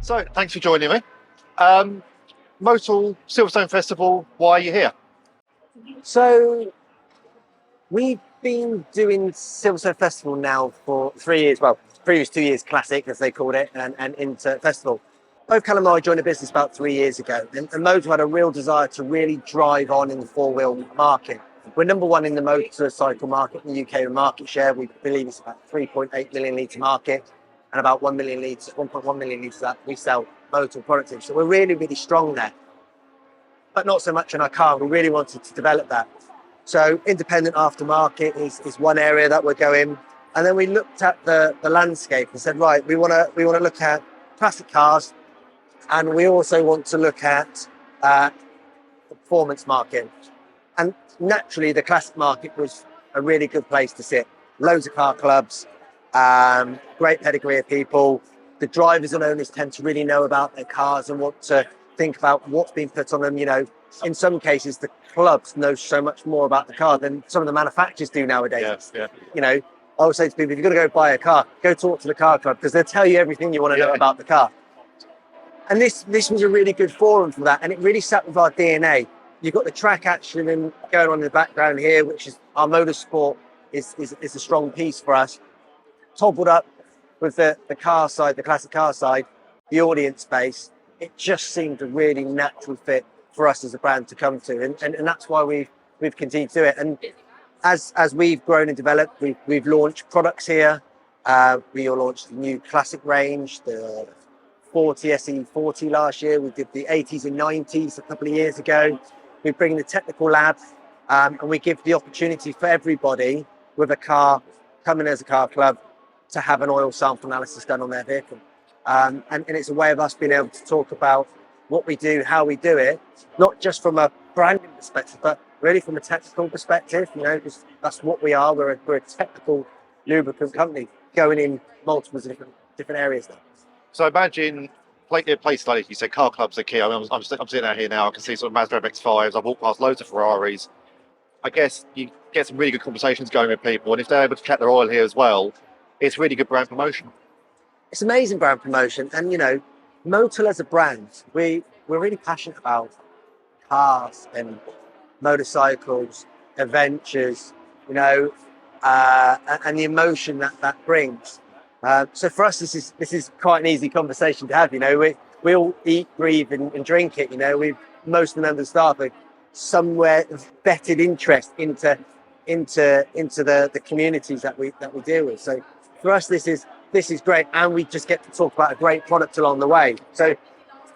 So, thanks for joining me. Um, Motul Silverstone Festival, why are you here? So we've been doing Silverstone Festival now for 3 years. Well, previous 2 years classic, as they called it, and into festival. Both Callum and I joined the business about 3 years ago, and Motul had a real desire to really drive on in the four-wheel market. We're number one in the motorcycle market in the UK. Market share, we believe it's about 3.8 million litre market, and about 1 million litres, 1.1 million litres that we sell Motul products in. So we're really, really strong there, but not so much in our car. We really wanted to develop that. So independent aftermarket is one area that we're going. And then we looked at the landscape and said, right, we want to look at classic cars, and we also want to look at the performance market. And naturally, the classic market was a really good place to sit. Loads of car clubs, great pedigree of people. The drivers and owners tend to really know about their cars and want to think about what's been put on them. You know, in some cases, the clubs know so much more about the car than some of the manufacturers do nowadays. Yes, yeah. You know, I would say to people, if you're going to go buy a car, go talk to the car club, because they'll tell you everything you want to know about the car. And this was a really good forum for that, and it really sat with our DNA. You've got the track action and going on in the background here, which is our motorsport is a strong piece for us. Toppled up with the car side, the classic car side, the audience base. It just seemed a really natural fit for us as a brand to come to, and that's why we've continued to do it. And as we've grown and developed, we've launched products here. We launched the new classic range, the 40 SE40 last year. We did the 80s and 90s a couple of years ago. We bring the technical lab, and we give the opportunity for everybody with a car coming as a car club to have an oil sample analysis done on their vehicle. And it's a way of us being able to talk about what we do, how we do it, not just from a branding perspective, but really from a technical perspective. You know, because that's what we are. We're a technical lubricant company going in multiple different areas now. So imagine places like you said, car clubs are key. I mean, I'm sitting out here now. I can see sort of Mazda MX-5s. I've walked past loads of Ferraris. I guess you get some really good conversations going with people, and if they're able to check their oil here as well, it's really good brand promotion. It's amazing brand promotion, and you know, Motul as a brand, we're really passionate about cars and motorcycles, adventures, you know, and the emotion that brings. So for us, this is quite an easy conversation to have. You know, we all eat, breathe, and drink it. You know, most of the members of staff are somewhere vetted interest into the communities that we deal with. So for us, this is great, and we just get to talk about a great product along the way. So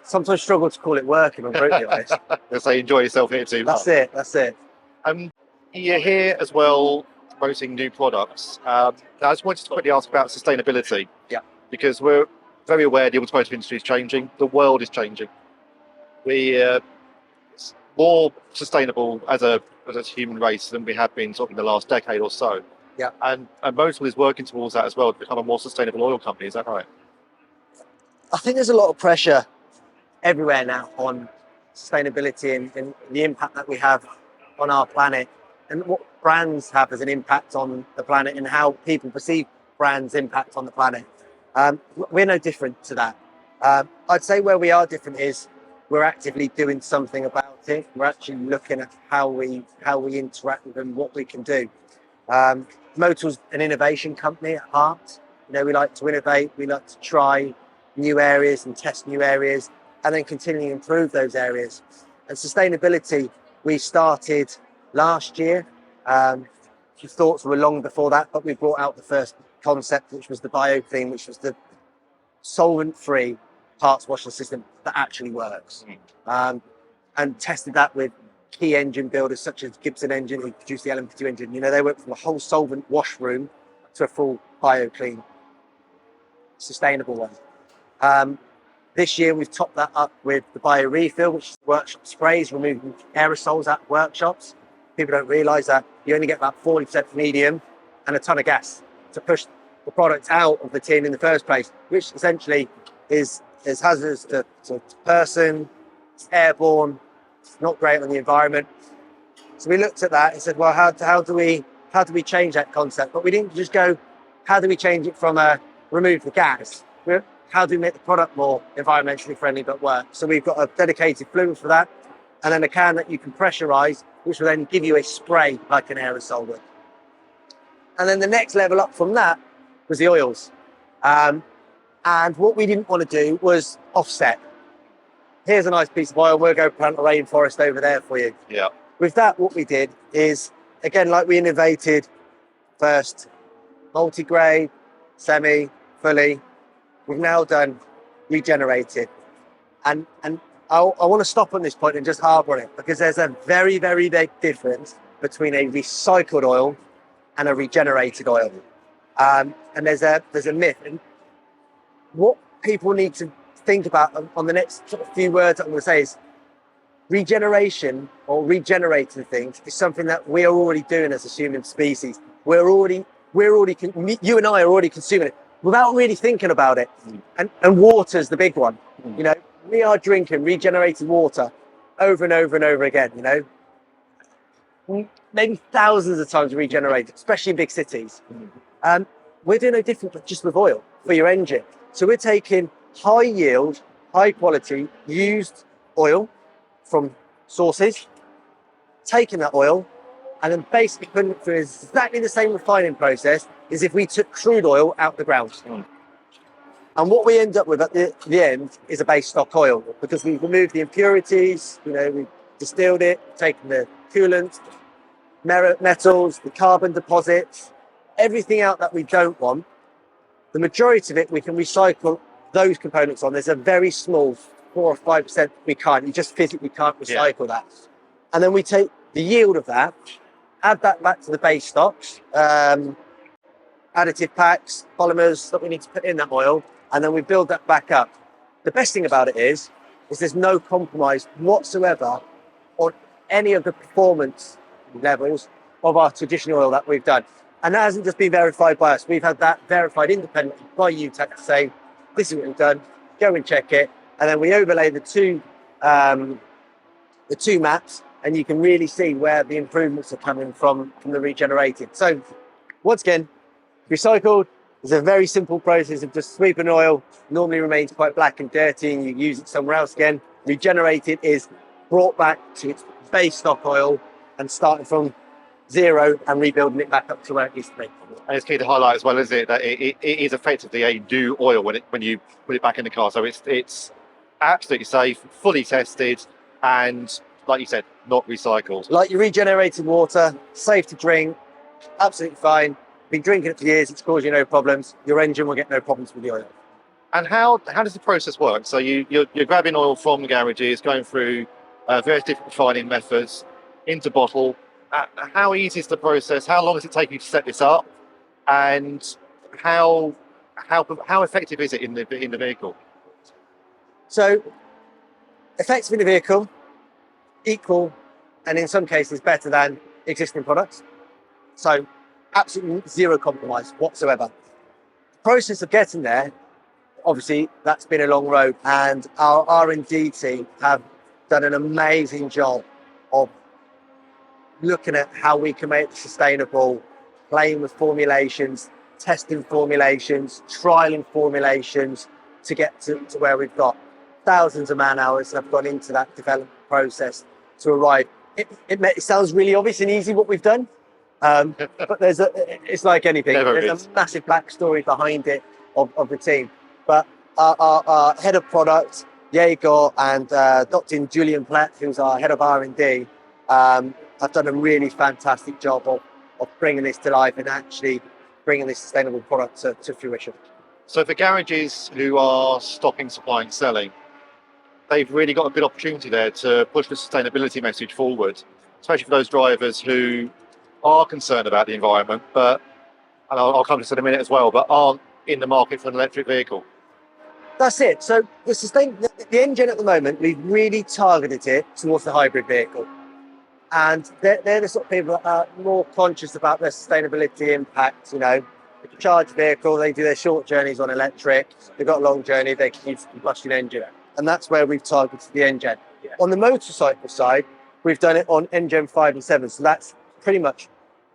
sometimes struggle to call it work, if I'm brutally honest. Let's say enjoy yourself here too. That's it. You're here as well, promoting new products. I just wanted to quickly ask about sustainability. Yeah. Because we're very aware the automotive industry is changing. The world is changing. We're more sustainable as a human race than we have been sort of in the last decade or so. Yeah. And Motul is working towards that as well, to become a more sustainable oil company. Is that right? I think there's a lot of pressure everywhere now on sustainability and the impact that we have on our planet, and what brands have as an impact on the planet, and how people perceive brands' impact on the planet. We're no different to that. I'd say where we are different is we're actively doing something about it. We're actually looking at how we interact with them, what we can do. Motul's an innovation company at heart. You know, we like to innovate. We like to try new areas and test new areas, and then continue to improve those areas. And sustainability, we started last year. Few thoughts were long before that, but we brought out the first concept, which was the BioClean, which was the solvent-free parts washing system that actually works. And tested that with key engine builders such as Gibson Engine, who produced the LM52 engine. You know, they went from a whole solvent wash room to a full BioClean, sustainable one. This year, we've topped that up with the Bio Refill, which is workshop sprays, removing aerosols at workshops. People don't realise that you only get about 40% medium and a ton of gas to push the product out of the tin in the first place, which essentially is hazardous to person, it's airborne, it's not great on the environment. So we looked at that and said, well, how do we change that concept? But we didn't just go, how do we change it from remove the gas? how do we make the product more environmentally friendly but work? So we've got a dedicated fluid for that, and then a can that you can pressurize, which will then give you a spray like an aerosol would. And then the next level up from that was the oils. And what we didn't want to do was offset. Here's a nice piece of oil, we'll go plant a rainforest over there for you. Yeah. With that, what we did is, again, like we innovated first, multi-grade, semi, fully, we've now done regenerated. And I want to stop on this point and just harbour on it, because there's a very, very big difference between a recycled oil and a regenerated oil. And there's a myth. And what people need to think about on the next sort of few words I'm going to say is regeneration or regenerating things is something that we are already doing as a human species. You and I are already consuming it without really thinking about it. And water's the big one. You know, we are drinking regenerated water over and over and over again, you know, maybe thousands of times regenerated, especially in big cities. We're doing no different, but just with oil for your engine. So we're taking high yield, high quality, used oil from sources, taking that oil, and then basically putting it through exactly the same refining process as if we took crude oil out the ground. And what we end up with at the end is a base stock oil, because we've removed the impurities, you know, we've distilled it, taken the coolant, metals, the carbon deposits, everything out that we don't want. The majority of it, we can recycle those components on. There's a very small 4 or 5% we can't. You just physically can't recycle that. And then we take the yield of that, add that back to the base stocks, additive packs, polymers that we need to put in that oil, and then we build that back up. The best thing about it is there's no compromise whatsoever on any of the performance levels of our traditional oil that we've done. And that hasn't just been verified by us. We've had that verified independently by UTAC to say, this is what we've done, go and check it. And then we overlay the two maps, and you can really see where the improvements are coming from the regenerated. So once again, recycled is a very simple process of just sweeping oil, normally remains quite black and dirty, and you use it somewhere else again. Regenerated is brought back to its base stock oil and starting from zero and rebuilding it back up to where it used to be. And it's key to highlight as well, isn't it, that it is effectively a new oil when you put it back in the car. So it's absolutely safe, fully tested, and like you said, not recycled. Like your regenerated water, safe to drink, absolutely fine. Been drinking it for years, it's caused you no problems. Your engine will get no problems with the oil. And how does the process work? So you're grabbing oil from the garages, going through various different refining methods into bottle. How easy is the process? How long does it take you to set this up? And how effective is it in the vehicle? So effective in the vehicle, equal, and in some cases better than existing products. So absolutely zero compromise whatsoever. The process of getting there, obviously that's been a long road, and our R&D team have done an amazing job of looking at how we can make it sustainable, playing with formulations, testing formulations, trialing formulations to get to where we've got. Thousands of man hours have gone into that development process to arrive. It sounds really obvious and easy what we've done, but it's like anything. There's a massive backstory behind it of the team. But our head of product, Jaeger, and Dr. Julian Platt, who's our head of R&D, have done a really fantastic job of bringing this to life and actually bringing this sustainable product to fruition. So for garages who are stocking, supplying, selling, they've really got a good opportunity there to push the sustainability message forward, especially for those drivers who are concerned about the environment, but, and I'll come to this in a minute as well, but aren't in the market for an electric vehicle. That's it. So the engine at the moment, we've really targeted it towards the hybrid vehicle. And they're the sort of people that are more conscious about their sustainability impact. You know, it's a charged vehicle, they do their short journeys on electric, they've got a long journey, they can use a combustion engine. And that's where we've targeted the engine. Yeah. On the motorcycle side, we've done it on N-Gen 5 and 7. So that's pretty much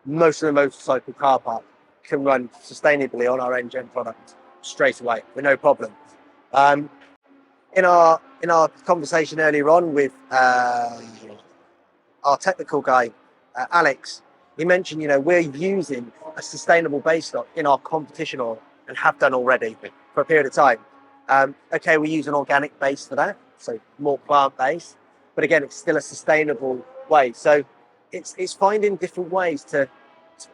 most of the motorcycle car park can run sustainably on our N-Gen product straight away with no problem. Um, in our conversation earlier on with our technical guy, Alex, he mentioned, we're using a sustainable base stock in our competition oil and have done already for a period of time. Okay, we use an organic base for that, so more plant-based, but again, it's still a sustainable way. So it's finding different ways to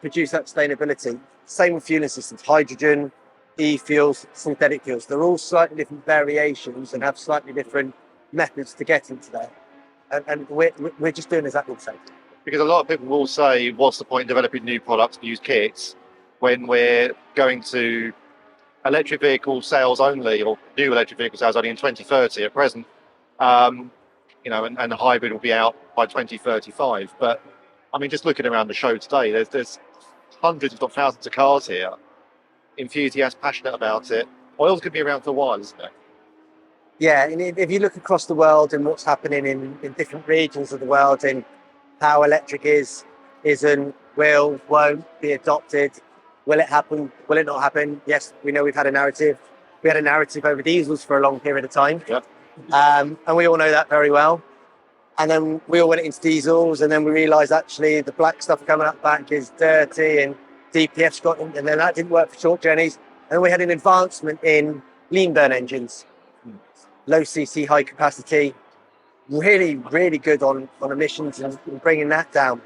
produce that sustainability. Same with fueling systems, hydrogen, e-fuels, synthetic fuels. They're all slightly different variations and have slightly different methods to get into there. And we're just doing exactly the same. Because a lot of people will say, what's the point in developing new products, new kits, when we're going to electric vehicle sales only, or new electric vehicle sales only in 2030 at present, and the hybrid will be out by 2035. But I mean, just looking around the show today, there's hundreds, if not thousands of cars here, enthusiasts, passionate about it. Oil's going to be around for a while, isn't it? Yeah, and if you look across the world and what's happening in different regions of the world and how electric isn't, won't be adopted, will it happen, will it not happen? Yes, we know we've had a narrative. We had a narrative over diesels for a long period of time. Yep. And we all know that very well. And then we all went into diesels, and then we realised actually the black stuff coming up back is dirty, and DPF's got them, and then that didn't work for short journeys. And we had an advancement in lean burn engines, low CC, high capacity, really, really good on emissions and bringing that down.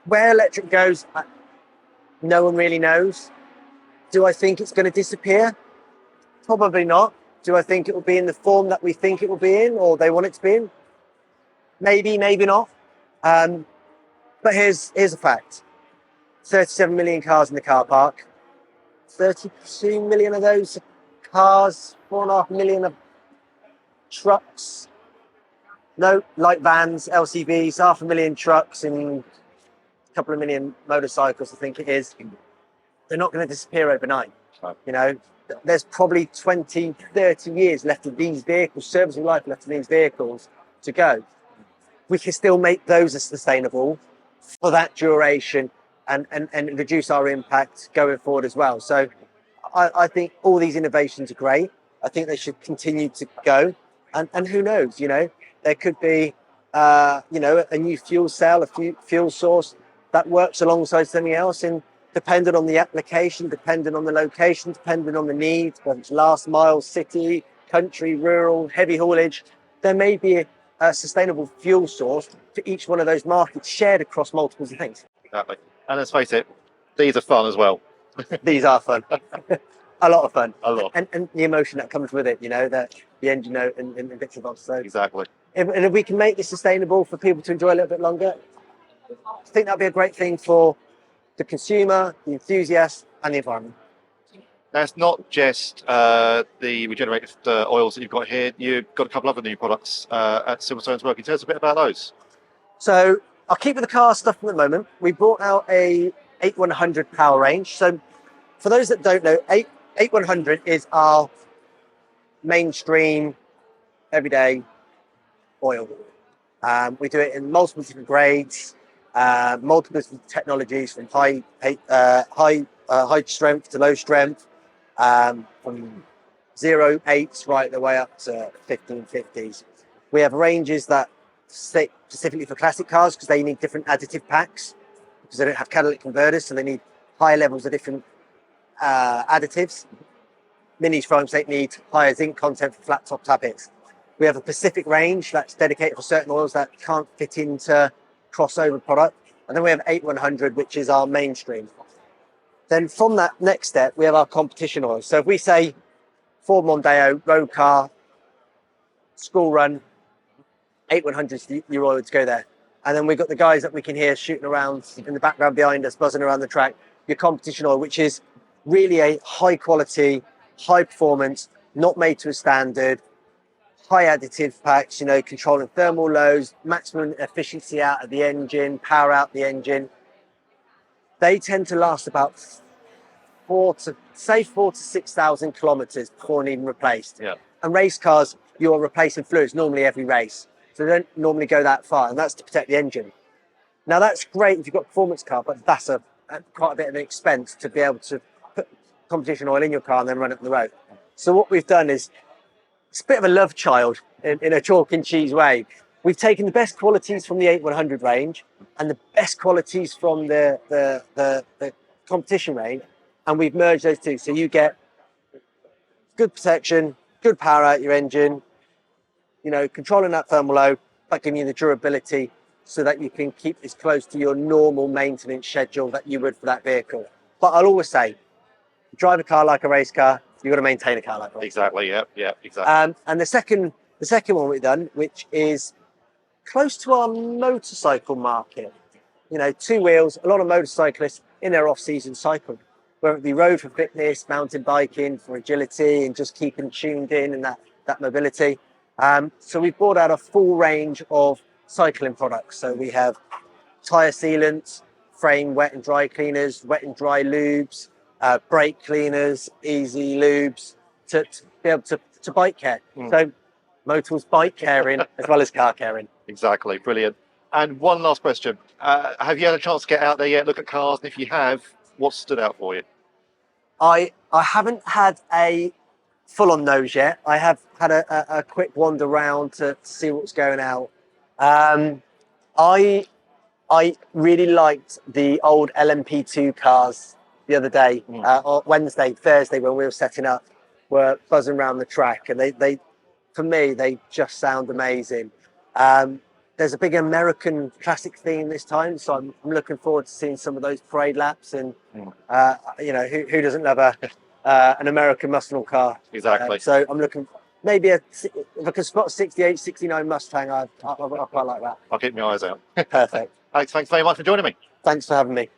Where electric goes, no one really knows. Do I think it's going to disappear? Probably not. Do I think it will be in the form that we think it will be in, or they want it to be in? Maybe, maybe not. But here's a fact. 37 million cars in the car park. 32 million of those cars, 4.5 million of trucks. No, light vans, LCVs, 500,000 trucks and a couple of million motorcycles, I think it is. They're not going to disappear overnight. Right. There's probably 20, 30 years left of these vehicles, serviceable life left of these vehicles to go. We can still make those as sustainable for that duration and reduce our impact going forward as well. So I think all these innovations are great. I think they should continue to go. And who knows, there could be, a new fuel cell, a fuel source that works alongside something else. And depending on the application, depending on the location, depending on the need, whether it's last mile, city, country, rural, heavy haulage, there may be a sustainable fuel source for each one of those markets shared across multiples of things. Exactly. And let's face it, these are fun as well. These are fun. A lot of fun. A lot. And the emotion that comes with it, the engine note and bits and bobs. So Exactly. if we can make this sustainable for people to enjoy a little bit longer, I think that'd be a great thing for the consumer, the enthusiast, and the environment. That's not just the regenerated oils that you've got here. You've got a couple other new products at Silverstone's working. Tell us a bit about those. So I'll keep with the car stuff for the moment. We brought out a 8100 power range. So for those that don't know, 8100 is our mainstream everyday oil. We do it in multiple different grades, multiple different technologies, from high strength to low strength, from 0.8s right the way up to 1550s. We have ranges that sit specifically for classic cars because they need different additive packs, because they don't have catalytic converters, so they need higher levels of different additives. Minis, for instance, need higher zinc content for flat top tappets. We have a Pacific range that's dedicated for certain oils that can't fit into crossover product. And then we have 8100, which is our mainstream. Then from that next step, we have our competition oils. So if we say Ford Mondeo, road car, school run, 8100 is your oil to go there. And then we've got the guys that we can hear shooting around in the background behind us, buzzing around the track, your competition oil, which is really a high quality, high performance, not made to a standard, high additive packs, controlling thermal loads, maximum efficiency out of the engine, power out the engine. They tend to last about 4,000 to 6,000 kilometers before needing replaced. Yeah. And race cars, you're replacing fluids normally every race. So they don't normally go that far, and that's to protect the engine. Now that's great if you've got a performance car, but that's quite a bit of an expense to be able to put competition oil in your car and then run it on the road. So what we've done is, it's a bit of a love child in a chalk and cheese way. We've taken the best qualities from the 8100 range and the best qualities from the competition range, and we've merged those two. So you get good protection, good power out your engine, controlling that thermal load, but giving you the durability so that you can keep as close to your normal maintenance schedule that you would for that vehicle. But I'll always say, drive a car like a race car, you've got to maintain a car like a race car. Exactly, yeah, exactly. And the second one we've done, which is close to our motorcycle market, 2 wheels, a lot of motorcyclists in their off-season cycle, whether it be road for fitness, mountain biking for agility, and just keeping tuned in and that mobility. So we've brought out a full range of cycling products. So we have tyre sealants, frame wet and dry cleaners, wet and dry lubes, brake cleaners, easy lubes to be able to bike care. So Motel's bike caring as well as car caring. Exactly, brilliant. And one last question. Have you had a chance to get out there yet, look at cars? And if you have, what stood out for you? I haven't had a full-on nose yet. I have had a quick wander around to see what's going out. I really liked the old LMP2 cars the other day, or Wednesday, Thursday, when we were setting up, were buzzing around the track, and they for me, they just sound amazing. There's a big American classic theme this time, so I'm looking forward to seeing some of those parade laps. And who doesn't love an American muscle car? Exactly. So I'm looking maybe if I can spot a 68, 69 Mustang, I quite like that. I'll keep my eyes out. Perfect. Alex, thanks very much for joining me. Thanks for having me.